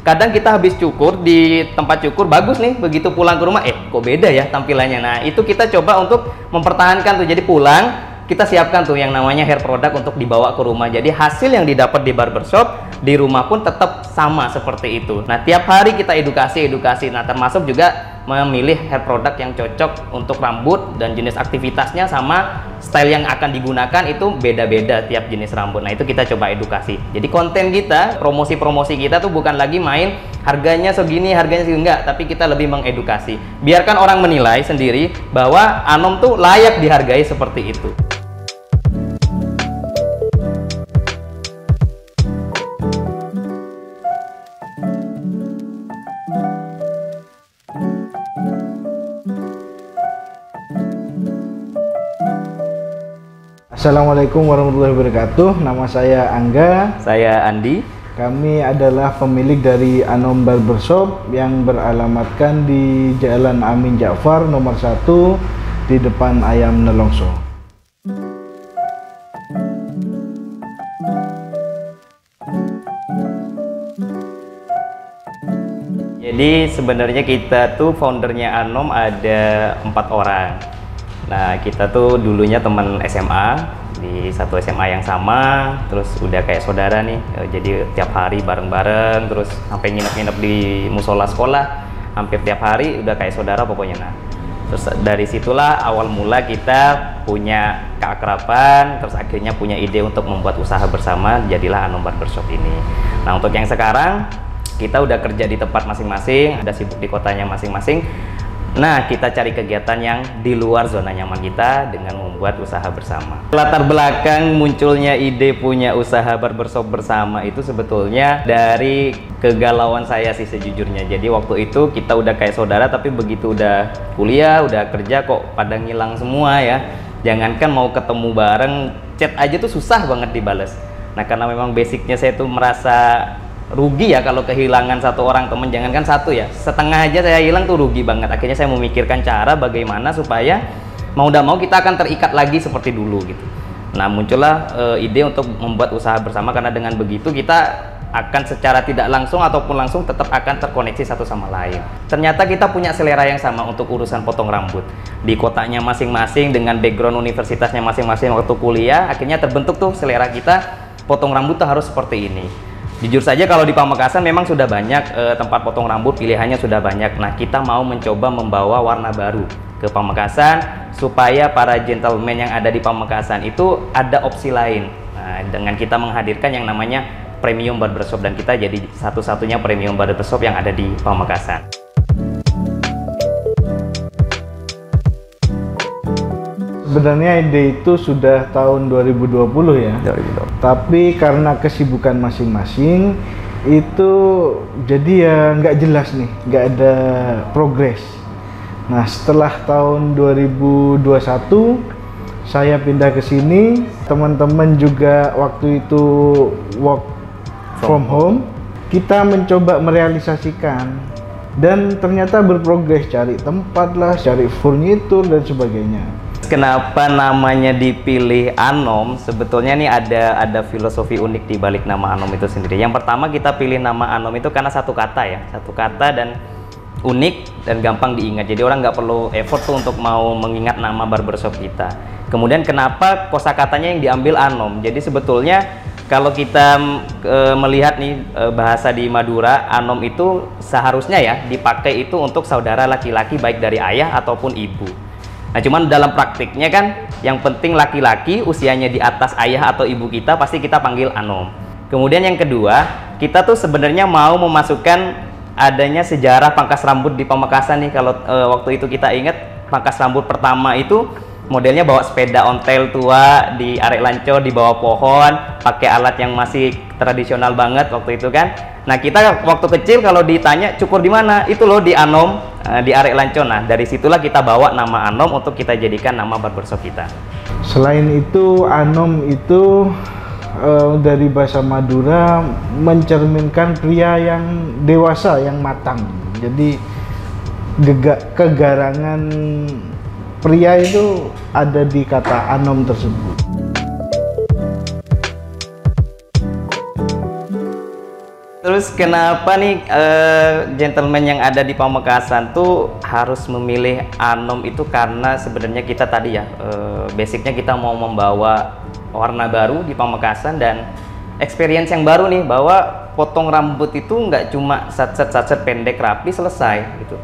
Kadang kita habis cukur di tempat cukur bagus nih, begitu pulang ke rumah kok beda ya tampilannya. Nah itu kita coba untuk mempertahankan tuh, jadi pulang kita siapkan tuh yang namanya hair product untuk dibawa ke rumah. Jadi hasil yang didapat di barbershop di rumah pun tetap sama seperti itu. Nah tiap hari kita edukasi. Nah termasuk juga memilih hair product yang cocok untuk rambut dan jenis aktivitasnya, sama style yang akan digunakan itu beda-beda tiap jenis rambut. Nah itu kita coba edukasi. Jadi konten kita, promosi-promosi kita tuh bukan lagi main harganya segini, enggak, tapi kita lebih mengedukasi. Biarkan orang menilai sendiri bahwa Anom tuh layak dihargai seperti itu. Assalamualaikum warahmatullahi wabarakatuh. Nama saya Angga. Saya Andi. Kami adalah pemilik dari Anom Barbershop yang beralamatkan di Jalan Amin Ja'far nomor 1 di depan Ayam Nelongso. Jadi sebenarnya kita tuh foundernya Anom ada 4 orang. Nah kita tuh dulunya teman SMA di satu SMA yang sama, terus udah kayak saudara nih, jadi tiap hari bareng-bareng, terus sampai nginep-nginep di musola sekolah hampir tiap hari, udah kayak saudara pokoknya. Nah terus dari situlah awal mula kita punya keakraban, terus akhirnya punya ide untuk membuat usaha bersama, jadilah Anom Barbershop ini. Nah untuk yang sekarang kita udah kerja di tempat masing-masing, ada sibuk di kotanya masing-masing. Nah, kita cari kegiatan yang di luar zona nyaman kita dengan membuat usaha bersama. Latar belakang munculnya ide punya usaha barbershop bersama itu sebetulnya dari kegalauan saya sih sejujurnya. Jadi waktu itu kita udah kayak saudara, tapi begitu udah kuliah, udah kerja kok pada ngilang semua ya. Jangankan mau ketemu bareng, chat aja tuh susah banget dibales. Nah, karena memang basicnya saya tuh merasa rugi ya kalau kehilangan satu orang temen, jangankan satu ya, setengah aja saya hilang tuh rugi banget. Akhirnya saya memikirkan cara bagaimana supaya mau tidak mau kita akan terikat lagi seperti dulu gitu. Nah muncullah ide untuk membuat usaha bersama, karena dengan begitu kita akan secara tidak langsung ataupun langsung tetap akan terkoneksi satu sama lain. Ternyata kita punya selera yang sama untuk urusan potong rambut. Di kotanya masing-masing dengan background universitasnya masing-masing waktu kuliah, akhirnya terbentuk tuh selera kita, potong rambut tuh harus seperti ini. Jujur saja kalau di Pamekasan memang sudah banyak tempat potong rambut, pilihannya sudah banyak. Nah kita mau mencoba membawa warna baru ke Pamekasan supaya para gentleman yang ada di Pamekasan itu ada opsi lain. Nah, dengan kita menghadirkan yang namanya premium barbershop, dan kita jadi satu-satunya premium barbershop yang ada di Pamekasan. Sebenarnya ide itu sudah tahun 2020 ya. 2020. Tapi karena kesibukan masing-masing itu jadi ya nggak jelas nih, nggak ada progres. Nah setelah tahun 2021 saya pindah ke sini, teman-teman juga waktu itu work from home, kita mencoba merealisasikan dan ternyata berprogres, cari tempat lah, cari furnitur dan sebagainya. Kenapa namanya dipilih Anom? Sebetulnya nih ada filosofi unik di balik nama Anom itu sendiri. Yang pertama kita pilih nama Anom itu karena satu kata ya, satu kata dan unik dan gampang diingat. Jadi orang nggak perlu effort tuh untuk mau mengingat nama barbershop kita. Kemudian kenapa kosakatanya yang diambil Anom? Jadi sebetulnya kalau kita melihat nih bahasa di Madura, Anom itu seharusnya ya dipakai itu untuk saudara laki-laki baik dari ayah ataupun ibu. Nah cuman dalam praktiknya kan yang penting laki-laki usianya di atas ayah atau ibu kita pasti kita panggil Anom. Kemudian yang kedua, kita tuh sebenarnya mau memasukkan adanya sejarah pangkas rambut di Pamekasan nih. Kalau waktu itu kita ingat pangkas rambut pertama itu modelnya bawa sepeda ontel tua di arek lancor di bawah pohon, pakai alat yang masih tradisional banget waktu itu kan. Nah kita waktu kecil kalau ditanya cukur di mana, itu loh di Anom, di arek lancor. Nah dari situlah kita bawa nama Anom untuk kita jadikan nama barbershop kita. Selain itu Anom itu dari bahasa Madura mencerminkan pria yang dewasa, yang matang. Jadi kegarangan pria itu ada di kata Anom tersebut. Terus kenapa nih gentleman yang ada di Pamekasan tuh harus memilih Anom itu karena sebenarnya kita tadi ya basicnya kita mau membawa warna baru di Pamekasan dan experience yang baru nih, bahwa potong rambut itu nggak cuma satset pendek rapi selesai gitu.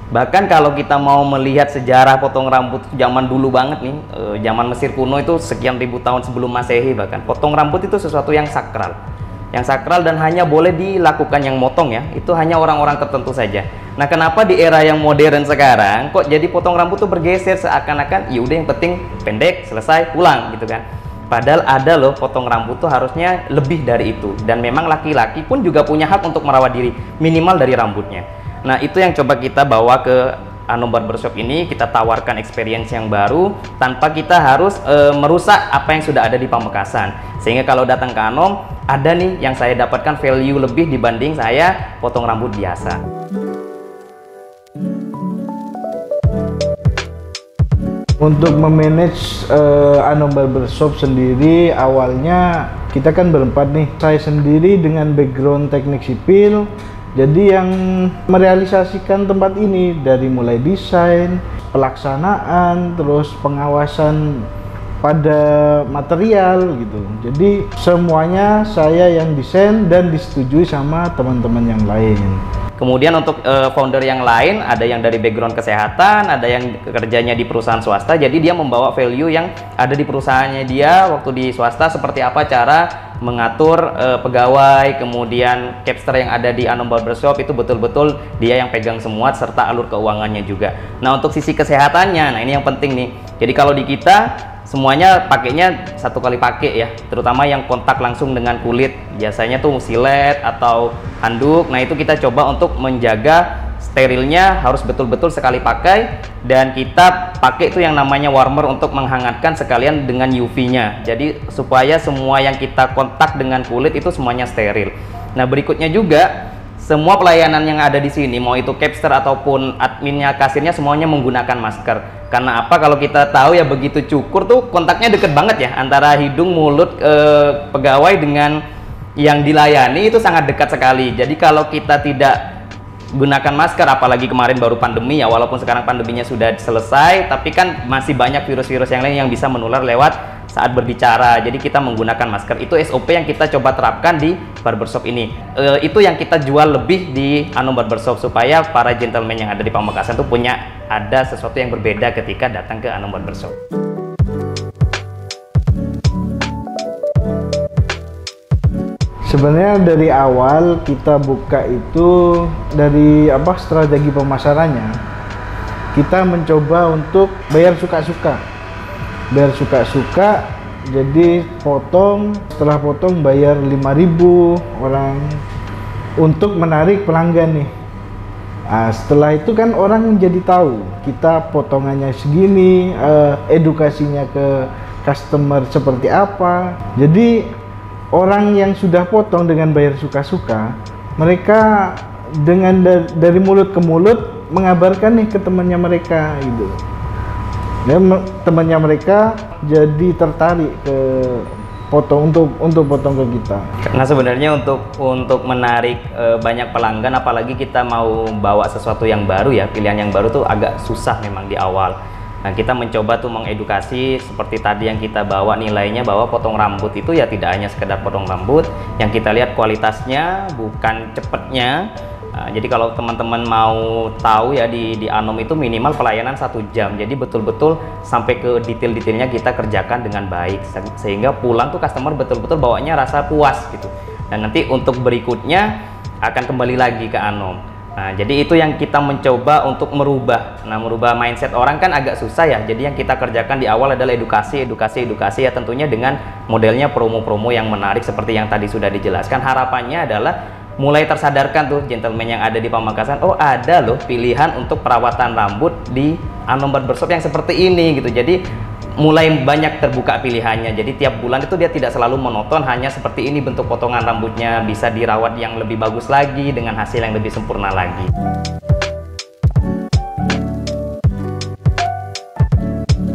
Bahkan kalau kita mau melihat sejarah potong rambut zaman dulu banget nih, zaman Mesir kuno itu sekian ribu tahun sebelum Masehi, bahkan potong rambut itu sesuatu yang sakral. Yang sakral dan hanya boleh dilakukan yang motong ya, itu hanya orang-orang tertentu saja. Nah, kenapa di era yang modern sekarang kok jadi potong rambut tuh bergeser seakan-akan ya udah yang penting pendek selesai pulang gitu kan. Padahal ada loh potong rambut tuh harusnya lebih dari itu, dan memang laki-laki pun juga punya hak untuk merawat diri minimal dari rambutnya. Nah, itu yang coba kita bawa ke Anom Barbershop ini, kita tawarkan experience yang baru tanpa kita harus merusak apa yang sudah ada di Pamekasan. Sehingga kalau datang ke Anom, ada nih yang saya dapatkan value lebih dibanding saya potong rambut biasa. Untuk memanage Anom Barbershop sendiri, awalnya kita kan berempat nih. Saya sendiri dengan background teknik sipil, jadi yang merealisasikan tempat ini dari mulai desain, pelaksanaan, terus pengawasan pada material gitu. Jadi semuanya saya yang desain dan disetujui sama teman-teman yang lain. Kemudian untuk founder yang lain, ada yang dari background kesehatan, ada yang kerjanya di perusahaan swasta, jadi dia membawa value yang ada di perusahaannya dia waktu di swasta, seperti apa cara mengatur pegawai, kemudian capster yang ada di Anom Barbershop itu betul-betul dia yang pegang semua, serta alur keuangannya juga. Nah, untuk sisi kesehatannya, nah ini yang penting nih. Jadi kalau di kita semuanya pakainya satu kali pakai ya, terutama yang kontak langsung dengan kulit, biasanya tuh silet atau handuk. Nah, itu kita coba untuk menjaga sterilnya harus betul-betul sekali pakai, dan kita pakai itu yang namanya warmer untuk menghangatkan sekalian dengan UV-nya. Jadi supaya semua yang kita kontak dengan kulit itu semuanya steril. Nah, berikutnya juga semua pelayanan yang ada di sini, mau itu capster ataupun adminnya, kasirnya, semuanya menggunakan masker. Karena apa? Kalau kita tahu ya, begitu cukur tuh kontaknya deket banget ya antara hidung, mulut, pegawai dengan yang dilayani itu sangat dekat sekali. Jadi kalau kita tidak gunakan masker, apalagi kemarin baru pandemi ya, walaupun sekarang pandeminya sudah selesai, tapi kan masih banyak virus-virus yang lain yang bisa menular lewat saat berbicara. Jadi kita menggunakan masker, itu SOP yang kita coba terapkan di barbershop ini. Itu yang kita jual lebih di Anom Barbershop, supaya para gentleman yang ada di Pamekasan tuh punya ada sesuatu yang berbeda ketika datang ke Anom Barbershop. Sebenarnya dari awal kita buka itu dari strategi pemasarannya, kita mencoba untuk bayar suka-suka. Bayar suka-suka, jadi setelah potong bayar 5.000 orang untuk menarik pelanggan nih. Nah, setelah itu kan orang jadi tahu kita potongannya segini, edukasinya ke customer seperti apa. Jadi orang yang sudah potong dengan bayar suka-suka, mereka dengan dari mulut ke mulut mengabarkan nih ke temannya mereka gitu. Dan temannya mereka jadi tertarik ke untuk potong ke kita. Karena sebenarnya untuk menarik banyak pelanggan, apalagi kita mau bawa sesuatu yang baru ya, pilihan yang baru tuh agak susah memang di awal. Nah, kita mencoba tuh mengedukasi seperti tadi yang kita bawa nilainya, bahwa potong rambut itu ya tidak hanya sekedar potong rambut, yang kita lihat kualitasnya bukan cepetnya. Jadi kalau teman-teman mau tahu ya, di Anom itu minimal pelayanan 1 jam, jadi betul-betul sampai ke detail-detailnya kita kerjakan dengan baik, sehingga pulang tuh customer betul-betul bawanya rasa puas gitu, dan nanti untuk berikutnya akan kembali lagi ke Anom. Nah, jadi itu yang kita mencoba untuk merubah. Nah, merubah mindset orang kan agak susah ya, jadi yang kita kerjakan di awal adalah edukasi ya, tentunya dengan modelnya promo-promo yang menarik seperti yang tadi sudah dijelaskan. Harapannya adalah mulai tersadarkan tuh gentleman yang ada di Pamekasan, oh ada loh pilihan untuk perawatan rambut di Anom Barbershop yang seperti ini gitu. Jadi mulai banyak terbuka pilihannya, jadi tiap bulan itu dia tidak selalu monoton hanya seperti ini bentuk potongan rambutnya, bisa dirawat yang lebih bagus lagi dengan hasil yang lebih sempurna lagi.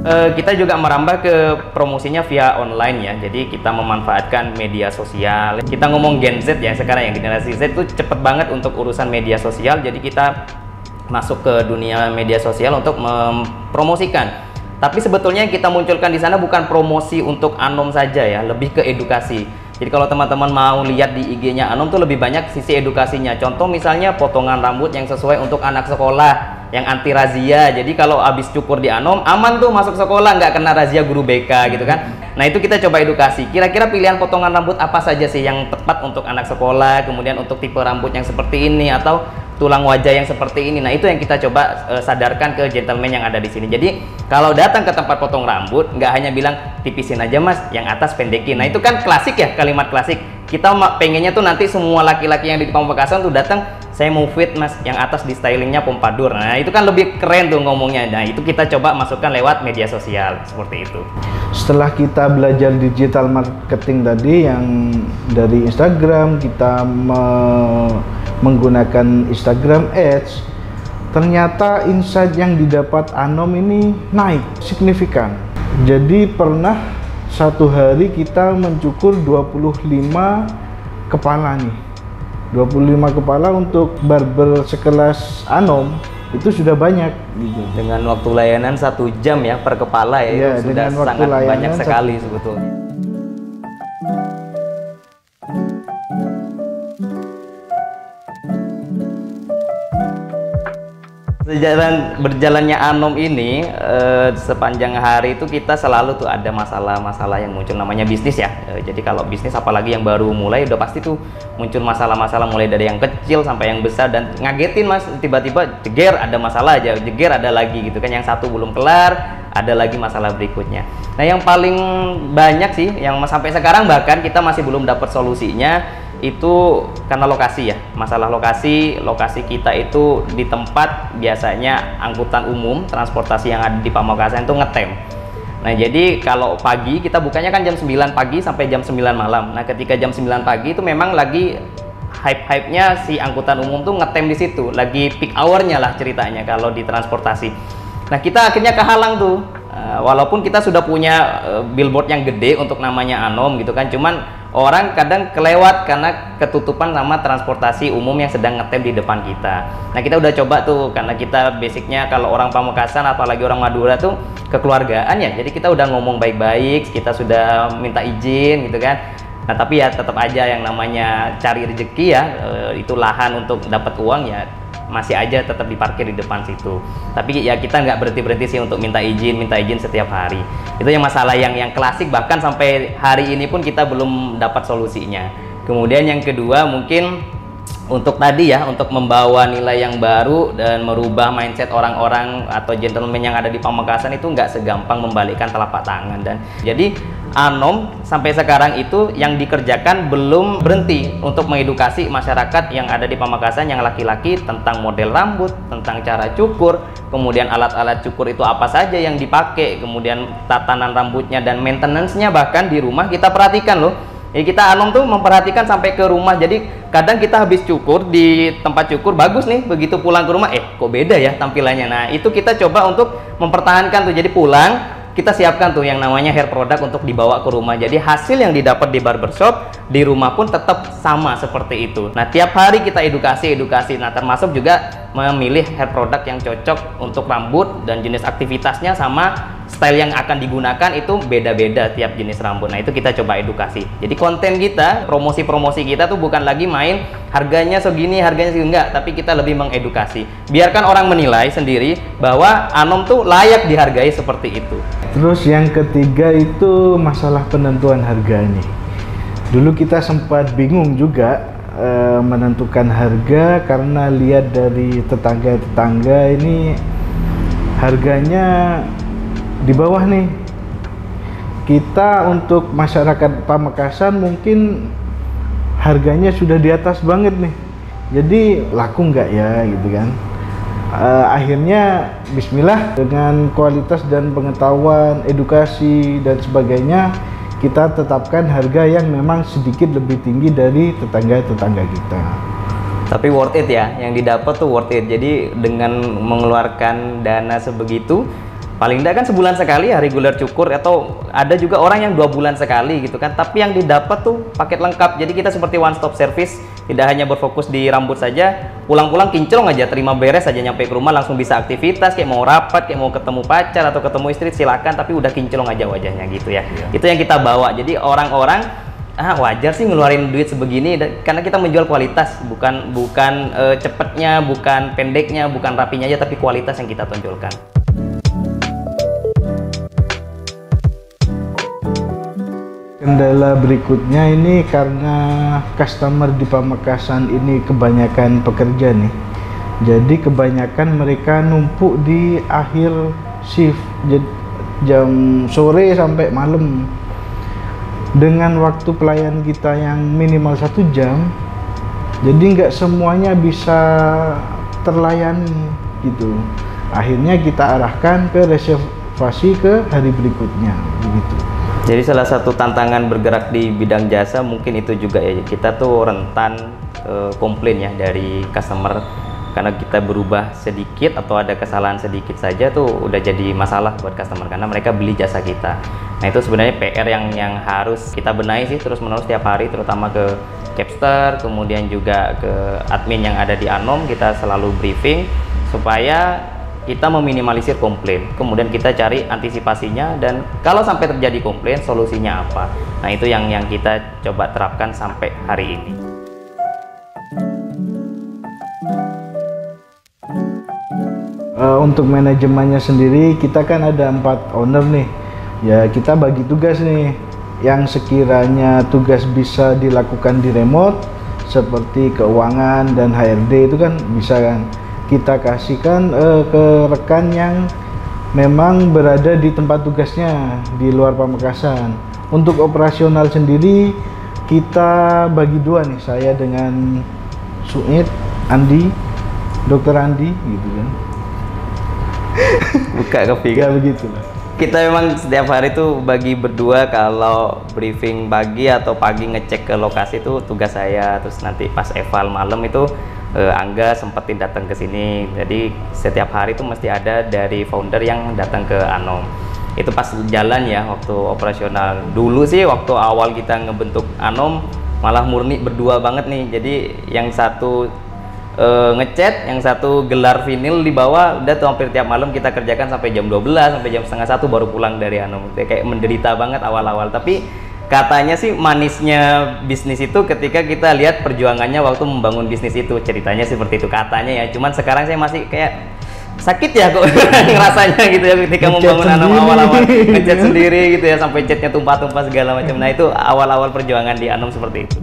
Kita juga merambah ke promosinya via online ya. Jadi kita memanfaatkan media sosial. Kita ngomong Gen Z ya sekarang, yang generasi Z itu cepet banget untuk urusan media sosial. Jadi kita masuk ke dunia media sosial untuk mempromosikan. Tapi sebetulnya yang kita munculkan di sana bukan promosi untuk Anom saja ya, lebih ke edukasi. Jadi kalau teman-teman mau lihat di IG-nya Anom tuh lebih banyak sisi edukasinya. Contoh misalnya potongan rambut yang sesuai untuk anak sekolah, yang anti razia. Jadi kalau habis cukur di Anom, aman tuh masuk sekolah, nggak kena razia guru BK gitu kan. Nah itu kita coba edukasi. Kira-kira pilihan potongan rambut apa saja sih yang tepat untuk anak sekolah, kemudian untuk tipe rambut yang seperti ini, atau tulang wajah yang seperti ini. Nah itu yang kita coba sadarkan ke gentleman yang ada di sini. Jadi kalau datang ke tempat potong rambut, nggak hanya bilang tipisin aja mas, yang atas pendekin. Nah itu kan klasik ya, kalimat klasik. Kita pengennya tuh nanti semua laki-laki yang di Pamekasan tuh datang, saya mau fit mas, yang atas di stylingnya pompadour. Nah itu kan lebih keren tuh ngomongnya. Nah itu kita coba masukkan lewat media sosial seperti itu. Setelah kita belajar digital marketing tadi yang dari Instagram, kita menggunakan Instagram Ads, ternyata insight yang didapat Anom ini naik signifikan. Jadi pernah satu hari kita mencukur 25 kepala nih. 25 kepala untuk barber sekelas Anom itu sudah banyak gitu. Dengan waktu layanan 1 jam ya per kepala ya, itu sudah sangat banyak sekali sebetulnya. Berjalannya Anom ini sepanjang hari itu kita selalu tuh ada masalah-masalah yang muncul, namanya bisnis ya. Jadi kalau bisnis apalagi yang baru mulai udah pasti tuh muncul masalah-masalah, mulai dari yang kecil sampai yang besar, dan ngagetin mas, tiba-tiba jeger ada masalah aja, jeger ada lagi gitu kan, yang satu belum kelar ada lagi masalah berikutnya. Nah yang paling banyak sih yang sampai sekarang bahkan kita masih belum dapat solusinya itu karena lokasi ya, masalah lokasi kita itu di tempat biasanya angkutan umum transportasi yang ada di Pamekasan itu ngetem. Nah jadi kalau pagi kita bukanya kan jam 9 pagi sampai jam 9 malam. Nah ketika jam 9 pagi itu memang lagi hype-nya si angkutan umum tuh ngetem di situ, lagi peak hour-nya lah ceritanya kalau di transportasi. Nah kita akhirnya kehalang tuh, walaupun kita sudah punya billboard yang gede untuk namanya Anom gitu kan, cuman orang kadang kelewat karena ketutupan sama transportasi umum yang sedang ngetem di depan kita. Nah kita udah coba tuh, karena kita basicnya kalau orang Pamekasan apalagi orang Madura tuh kekeluargaan ya, jadi kita udah ngomong baik-baik, kita sudah minta izin gitu kan. Nah tapi ya tetap aja yang namanya cari rezeki ya, itu lahan untuk dapat uang ya masih aja tetap diparkir di depan situ. Tapi ya kita nggak berhenti sih untuk minta izin setiap hari. Itu yang masalah yang klasik, bahkan sampai hari ini pun kita belum dapat solusinya. Kemudian yang kedua mungkin untuk tadi ya, untuk membawa nilai yang baru dan merubah mindset orang-orang atau gentleman yang ada di Pamekasan itu nggak segampang membalikkan telapak tangan. Dan jadi Anom sampai sekarang itu yang dikerjakan belum berhenti untuk mengedukasi masyarakat yang ada di Pamekasan yang laki-laki tentang model rambut, tentang cara cukur, kemudian alat-alat cukur itu apa saja yang dipakai, kemudian tatanan rambutnya dan maintenance-nya bahkan di rumah kita perhatikan loh. Ya kita Anom tuh memperhatikan sampai ke rumah. Jadi kadang kita habis cukur di tempat cukur bagus nih, begitu pulang ke rumah kok beda ya tampilannya. Nah itu kita coba untuk mempertahankan tuh, jadi pulang kita siapkan tuh yang namanya hair product untuk dibawa ke rumah. Jadi hasil yang didapat di barbershop di rumah pun tetap sama seperti itu. Nah tiap hari kita edukasi. Nah termasuk juga memilih hair product yang cocok untuk rambut dan jenis aktivitasnya, sama style yang akan digunakan itu beda-beda tiap jenis rambut. Nah itu kita coba edukasi. Jadi konten kita, promosi-promosi kita tuh bukan lagi main harganya segini, enggak, tapi kita lebih mengedukasi. Biarkan orang menilai sendiri bahwa Anom tuh layak dihargai seperti itu. Terus yang ketiga itu masalah penentuan harga nih. Dulu kita sempat bingung juga menentukan harga karena lihat dari tetangga-tetangga ini harganya di bawah nih. Kita untuk masyarakat Pamekasan mungkin harganya sudah di atas banget nih. Jadi laku nggak ya gitu kan. Akhirnya bismillah dengan kualitas dan pengetahuan, edukasi dan sebagainya, kita tetapkan harga yang memang sedikit lebih tinggi dari tetangga-tetangga kita. Tapi worth it ya, yang didapat tuh worth it. Jadi dengan mengeluarkan dana sebegitu, paling tidak kan sebulan sekali ya reguler cukur, atau ada juga orang yang 2 bulan sekali gitu kan, tapi yang didapat tuh paket lengkap. Jadi kita seperti one stop service, tidak hanya berfokus di rambut saja, pulang-pulang kinclong aja, terima beres aja, nyampe ke rumah langsung bisa aktivitas, kayak mau rapat, kayak mau ketemu pacar atau ketemu istri silakan, tapi udah kinclong aja wajahnya gitu ya. Itu yang kita bawa. Jadi orang-orang wajar sih ngeluarin duit sebegini, karena kita menjual kualitas, bukan cepetnya, bukan pendeknya, bukan rapinya aja, tapi kualitas yang kita tonjolkan. Kendala berikutnya ini karena customer di Pamekasan ini kebanyakan pekerja nih. Jadi kebanyakan mereka numpuk di akhir shift, jam sore sampai malam. Dengan waktu pelayan kita yang minimal 1 jam, jadi nggak semuanya bisa terlayani gitu. Akhirnya kita arahkan ke reservasi ke hari berikutnya begitu. Jadi salah satu tantangan bergerak di bidang jasa mungkin itu juga ya, kita tuh rentan komplain ya dari customer, karena kita berubah sedikit atau ada kesalahan sedikit saja tuh udah jadi masalah buat customer, karena mereka beli jasa kita. Nah itu sebenarnya PR yang harus kita benahi sih terus menerus tiap hari, terutama ke Capster, kemudian juga ke admin yang ada di Anom, kita selalu briefing supaya kita meminimalisir komplain, kemudian kita cari antisipasinya, dan kalau sampai terjadi komplain solusinya apa. Nah itu yang kita coba terapkan sampai hari ini. Untuk manajemennya sendiri kita kan ada 4 owner nih ya, kita bagi tugas nih, yang sekiranya tugas bisa dilakukan di remote seperti keuangan dan HRD itu kan bisa kan kita kasihkan ke rekan yang memang berada di tempat tugasnya di luar Pamekasan. Untuk operasional sendiri kita bagi 2 nih, saya dengan Suit, Andi, Dokter Andi gitu kan. Buka kepingin begitu lah. Kita memang setiap hari tuh bagi berdua, kalau briefing pagi atau pagi ngecek ke lokasi itu tugas saya, terus nanti pas eval malam itu Angga sempetin datang ke sini. Jadi setiap hari tuh mesti ada dari founder yang datang ke Anom. Itu pas jalan ya, waktu operasional. Dulu sih waktu awal kita ngebentuk Anom malah murni berdua banget nih. Jadi yang satu ngecat, yang satu gelar vinil di bawah, udah tuh hampir tiap malam kita kerjakan sampai jam 12, sampai jam setengah 1 baru pulang dari Anom. Kayak menderita banget awal-awal, tapi katanya sih manisnya bisnis itu ketika kita lihat perjuangannya waktu membangun bisnis itu, ceritanya seperti itu katanya ya. Cuman sekarang saya masih kayak sakit ya kok ngerasanya gitu ya, ketika membangun Anom awal-awal ngecat sendiri gitu ya, sampai catnya tumpah-tumpah segala macam. Nah itu awal-awal perjuangan di Anom seperti itu.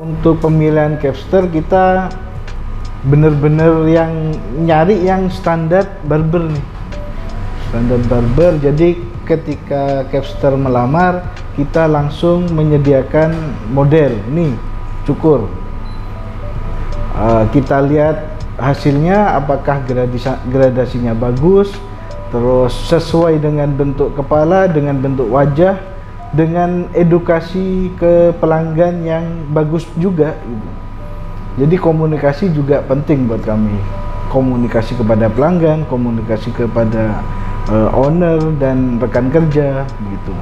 Untuk pemilihan Capster kita bener-bener yang nyari yang standar barber nih, standar barber. Jadi ketika Capster melamar kita langsung menyediakan model nih cukur, kita lihat hasilnya apakah gradasinya bagus, terus sesuai dengan bentuk kepala, dengan bentuk wajah, dengan edukasi ke pelanggan yang bagus juga gitu. Jadi komunikasi juga penting buat kami, komunikasi kepada pelanggan, komunikasi kepada owner dan rekan kerja gitu.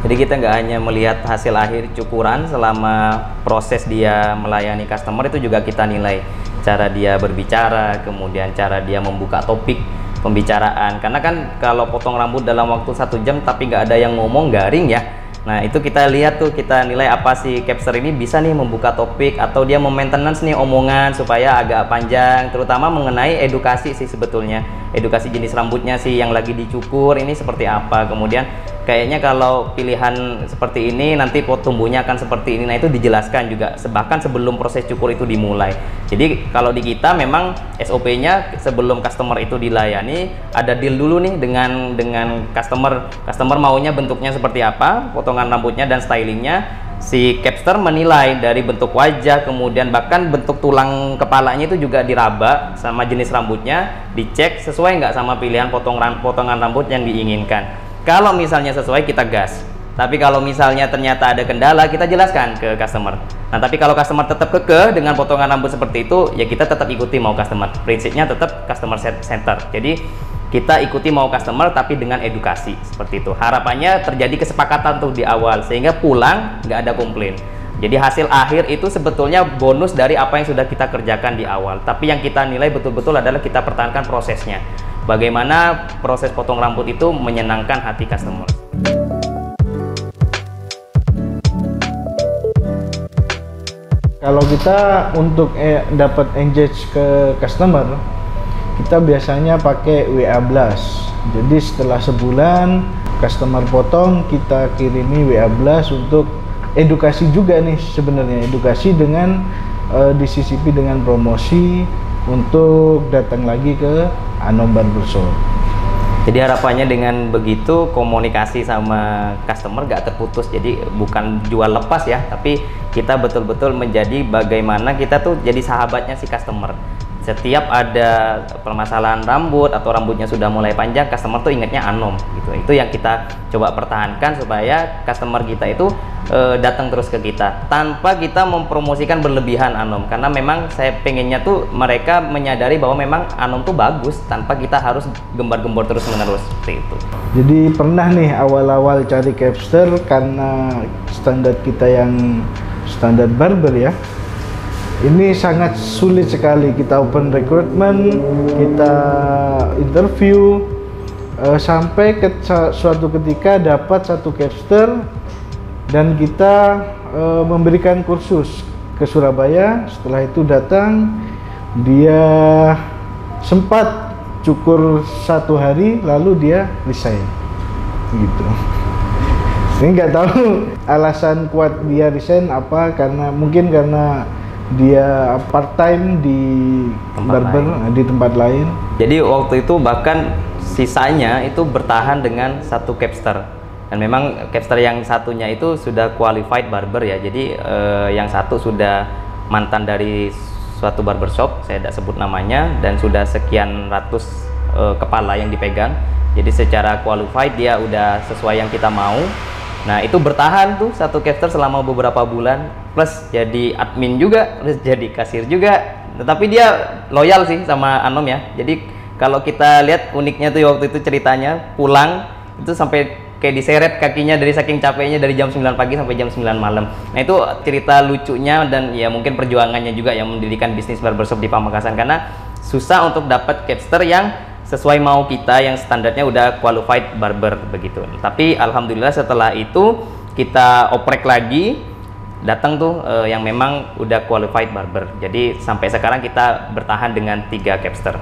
Jadi kita nggak hanya melihat hasil akhir cukuran, selama proses dia melayani customer itu juga kita nilai cara dia berbicara, kemudian cara dia membuka topik pembicaraan. Karena kan kalau potong rambut dalam waktu 1 jam tapi nggak ada yang ngomong, garing ya. Nah itu kita lihat tuh, kita nilai apa sih Capster ini bisa nih membuka topik, atau dia memaintenance nih omongan supaya agak panjang, terutama mengenai edukasi sih sebetulnya, edukasi jenis rambutnya sih yang lagi dicukur ini seperti apa, kemudian kayaknya kalau pilihan seperti ini nanti pot tumbuhnya akan seperti ini. Nah itu dijelaskan juga bahkan sebelum proses cukur itu dimulai. Jadi kalau di kita memang SOP-nya sebelum customer itu dilayani ada deal dulu nih dengan customer maunya bentuknya seperti apa, potongan rambutnya dan stylingnya. Si Capster menilai dari bentuk wajah, kemudian bahkan bentuk tulang kepalanya itu juga diraba sama jenis rambutnya, dicek sesuai nggak sama pilihan potongan rambut yang diinginkan. Kalau misalnya sesuai kita gas, Tapi kalau misalnya ternyata ada kendala, kita jelaskan ke customer. Nah, tapi kalau customer tetap kekeh dengan potongan rambut seperti itu, ya kita tetap ikuti mau customer. Prinsipnya tetap customer center. Jadi kita ikuti mau customer tapi dengan edukasi seperti itu. Harapannya terjadi kesepakatan tuh di awal sehingga pulang nggak ada komplain. Jadi hasil akhir itu sebetulnya bonus dari apa yang sudah kita kerjakan di awal. Tapi yang kita nilai betul-betul adalah kita pertahankan prosesnya. Bagaimana proses potong rambut itu menyenangkan hati customer. Kalau kita untuk dapat engage ke customer, kita biasanya pakai WA Blast. Jadi setelah sebulan customer potong, kita kirimi WA Blast untuk edukasi juga nih sebenarnya. Edukasi dengan disisipi dengan promosi untuk datang lagi ke Anom Barbershop. Jadi harapannya dengan begitu komunikasi sama customer gak terputus. Jadi bukan jual lepas ya, tapi kita betul-betul menjadi bagaimana kita tuh jadi sahabatnya si customer. Setiap ada permasalahan rambut atau rambutnya sudah mulai panjang, customer tuh ingatnya Anom gitu. Itu yang kita coba pertahankan supaya customer kita itu datang terus ke kita tanpa kita mempromosikan berlebihan Anom, karena memang saya pengennya tuh mereka menyadari bahwa memang Anom tuh bagus tanpa kita harus gembar-gembor terus menerus seperti itu. Jadi pernah nih awal-awal cari capster karena standar kita yang standar barber ya, ini sangat sulit sekali. Kita open recruitment, kita interview, sampai ke suatu ketika dapat satu capster dan kita memberikan kursus ke Surabaya. Setelah itu datang, dia sempat cukur 1 hari lalu dia resign gitu. Saya nggak tahu alasan kuat dia resign apa, karena mungkin karena dia part time di barber di tempat lain. Jadi waktu itu bahkan sisanya itu bertahan dengan satu capster, dan memang capster yang satunya itu sudah qualified barber ya. Jadi yang satu sudah mantan dari suatu barbershop, saya tidak sebut namanya, dan sudah sekian ratus kepala yang dipegang. Jadi secara qualified dia udah sesuai yang kita mau. Nah, itu bertahan tuh satu capster selama beberapa bulan, plus jadi admin juga, terus jadi kasir juga. Tetapi dia loyal sih sama Anom ya. Jadi kalau kita lihat uniknya tuh waktu itu ceritanya, pulang itu sampai kayak diseret kakinya dari saking capeknya, dari jam 9 pagi sampai jam 9 malam. Nah, itu cerita lucunya dan ya mungkin perjuangannya juga yang mendirikan bisnis barbershop di Pamekasan, karena susah untuk dapat capster yang sesuai mau kita, yang standarnya udah qualified barber begitu. Tapi alhamdulillah setelah itu kita oprek lagi, datang tuh yang memang udah qualified barber. Jadi sampai sekarang kita bertahan dengan 3 capster.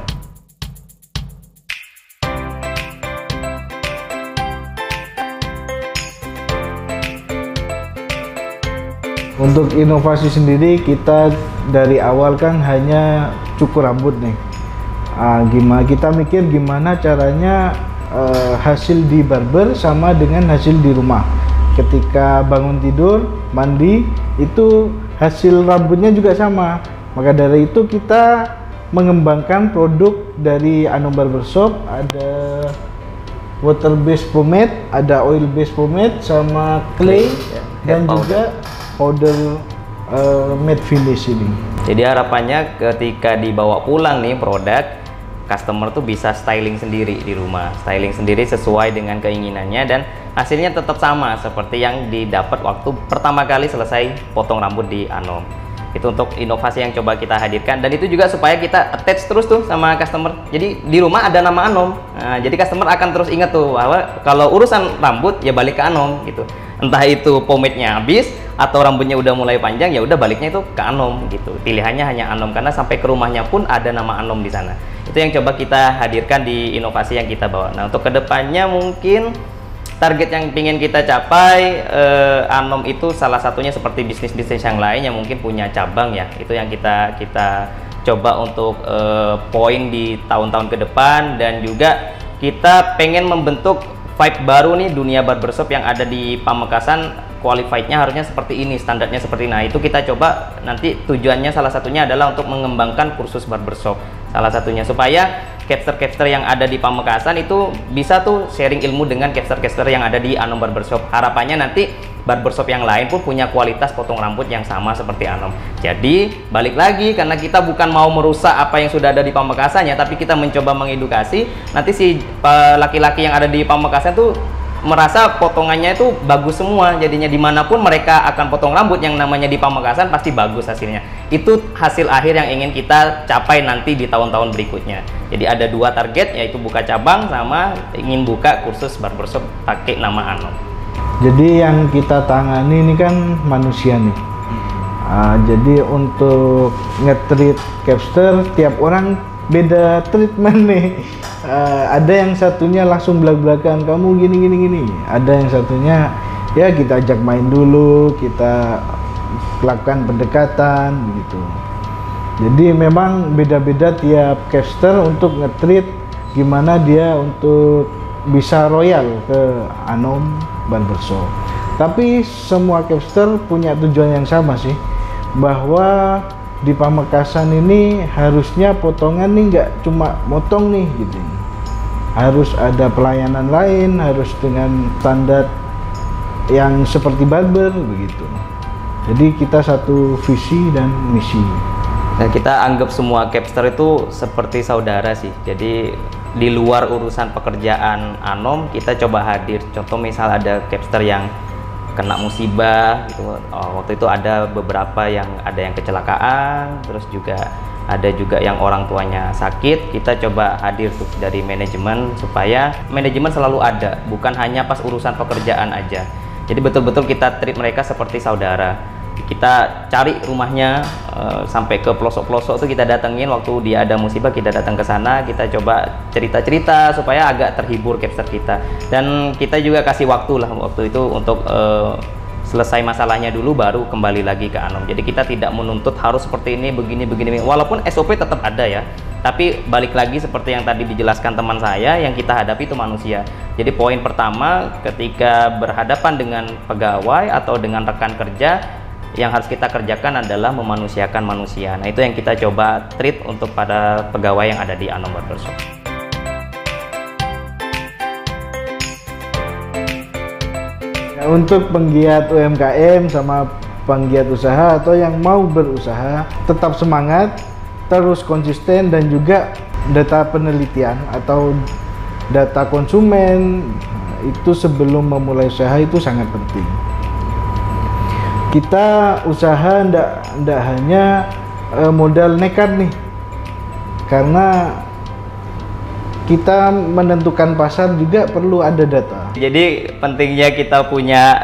Untuk inovasi sendiri, kita dari awal kan hanya cukur rambut nih. Gimana kita mikir gimana caranya hasil di barber sama dengan hasil di rumah. Ketika bangun tidur, mandi, itu hasil rambutnya juga sama. Maka dari itu kita mengembangkan produk dari Anom Barbershop. Ada water based pomade, ada oil based pomade, sama clay dan juga powder matte finish ini. Jadi harapannya ketika dibawa pulang nih produk, customer tuh bisa styling sendiri di rumah, styling sendiri sesuai dengan keinginannya, dan hasilnya tetap sama seperti yang didapat waktu pertama kali selesai potong rambut di Anom. Itu untuk inovasi yang coba kita hadirkan, dan itu juga supaya kita attach terus tuh sama customer. Jadi di rumah ada nama Anom, nah, jadi customer akan terus ingat tuh bahwa kalau urusan rambut ya balik ke Anom gitu. Entah itu pomade-nya habis atau rambutnya udah mulai panjang, ya udah baliknya itu ke Anom gitu. Pilihannya hanya Anom, karena sampai ke rumahnya pun ada nama Anom di sana. Itu yang coba kita hadirkan di inovasi yang kita bawa. Nah, untuk kedepannya mungkin target yang ingin kita capai, Anom itu salah satunya seperti bisnis-bisnis yang lain yang mungkin punya cabang ya. Itu yang kita coba untuk poin di tahun-tahun ke depan, dan juga kita pengen membentuk vibe baru nih dunia barbershop yang ada di Pamekasan. Qualified-nya harusnya seperti ini, standarnya seperti ini. Nah, itu kita coba nanti tujuannya salah satunya adalah untuk mengembangkan kursus barbershop. Salah satunya supaya capster-capster yang ada di Pamekasan itu bisa tuh sharing ilmu dengan capster-capster yang ada di Anom Barbershop. Harapannya nanti barbershop yang lain pun punya kualitas potong rambut yang sama seperti Anom. Jadi balik lagi, karena kita bukan mau merusak apa yang sudah ada di Pamekasan ya, tapi kita mencoba mengedukasi. Nanti si laki-laki yang ada di Pamekasan tuh merasa potongannya itu bagus semua, jadinya dimanapun mereka akan potong rambut yang namanya di Pamekasan pasti bagus hasilnya. Itu hasil akhir yang ingin kita capai nanti di tahun-tahun berikutnya. Jadi ada 2 target, yaitu buka cabang sama ingin buka kursus barbershop pakai nama Anom. Jadi yang kita tangani ini kan manusia nih. Jadi untuk nge-treat capster tiap orang beda treatment nih. Ada yang satunya langsung belak-belakan, kamu gini. Ada yang satunya ya kita ajak main dulu, kita lakukan pendekatan begitu. Jadi memang beda-beda tiap caster untuk nge-treat gimana dia untuk bisa royal ke Anom Barbershop. Tapi semua caster punya tujuan yang sama sih, bahwa di Pamekasan ini harusnya potongan nih nggak cuma motong nih gitu, harus ada pelayanan lain, harus dengan standar yang seperti barber begitu. Jadi kita satu visi dan misi. Nah, kita anggap semua capster itu seperti saudara sih. Jadi di luar urusan pekerjaan Anom, kita coba hadir. Contoh misal ada capster yang kena musibah gitu. Waktu itu ada beberapa yang ada yang kecelakaan, terus juga ada juga yang orang tuanya sakit. Kita coba hadir tuh dari manajemen supaya manajemen selalu ada, bukan hanya pas urusan pekerjaan aja. Jadi betul-betul kita treat mereka seperti saudara. Kita cari rumahnya sampai ke pelosok-pelosok tuh kita datengin. Waktu dia ada musibah kita datang ke sana, kita coba cerita-cerita supaya agak terhibur capster kita. Dan kita juga kasih waktu lah waktu itu untuk selesai masalahnya dulu baru kembali lagi ke Anom. Jadi kita tidak menuntut harus seperti ini, begini. Walaupun SOP tetap ada ya, tapi balik lagi seperti yang tadi dijelaskan teman saya, yang kita hadapi itu manusia. Jadi poin pertama ketika berhadapan dengan pegawai atau dengan rekan kerja, yang harus kita kerjakan adalah memanusiakan manusia. Nah, itu yang kita coba treat untuk pada pegawai yang ada di Anom Barbershop. Untuk penggiat UMKM sama penggiat usaha atau yang mau berusaha, tetap semangat, terus konsisten, dan juga data penelitian atau data konsumen itu sebelum memulai usaha itu sangat penting. Kita usaha ndak hanya modal nekat nih, karena kita menentukan pasar juga perlu ada data. Jadi pentingnya kita punya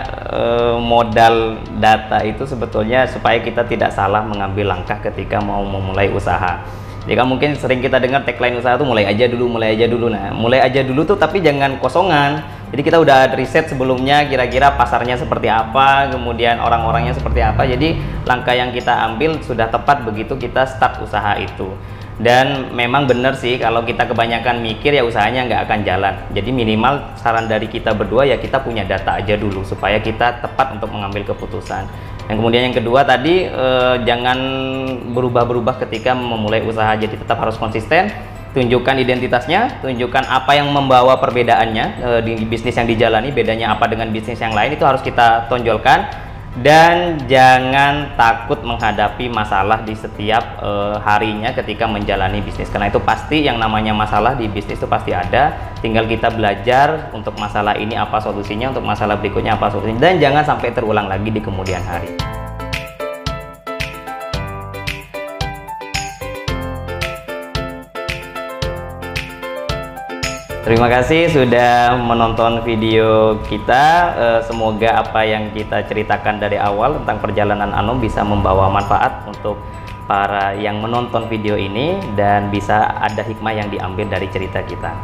modal data itu sebetulnya supaya kita tidak salah mengambil langkah ketika mau memulai usaha. Jadi kan mungkin sering kita dengar tagline usaha tuh mulai aja dulu. Nah, mulai aja dulu tuh tapi jangan kosongan. Jadi kita udah riset sebelumnya kira-kira pasarnya seperti apa, kemudian orang-orangnya seperti apa. Jadi langkah yang kita ambil sudah tepat begitu kita start usaha itu. Dan memang benar sih kalau kita kebanyakan mikir ya usahanya nggak akan jalan. Jadi minimal saran dari kita berdua ya kita punya data aja dulu supaya kita tepat untuk mengambil keputusan. Dan kemudian yang kedua tadi jangan berubah-berubah ketika memulai usaha. Jadi tetap harus konsisten, tunjukkan identitasnya, tunjukkan apa yang membawa perbedaannya di bisnis yang dijalani, bedanya apa dengan bisnis yang lain, itu harus kita tonjolkan. Dan jangan takut menghadapi masalah di setiap harinya ketika menjalani bisnis, karena itu pasti yang namanya masalah di bisnis itu pasti ada. Tinggal kita belajar untuk masalah ini apa solusinya, untuk masalah berikutnya apa solusinya, dan jangan sampai terulang lagi di kemudian hari. Terima kasih sudah menonton video kita. Semoga apa yang kita ceritakan dari awal tentang perjalanan Anom bisa membawa manfaat untuk para yang menonton video ini, dan bisa ada hikmah yang diambil dari cerita kita.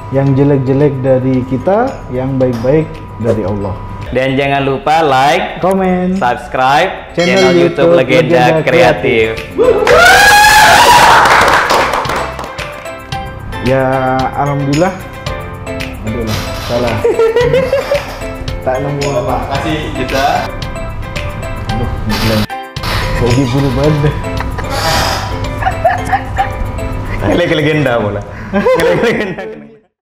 Yang jelek-jelek dari kita, yang baik-baik dari Allah. Dan jangan lupa like, komen, subscribe channel YouTube Legenda Kreatif. Ya, alhamdulillah. salah. Tak nemu apa. Kasih kita. Aduh, bulan. Jadi buru badan. Legenda mula. Legenda.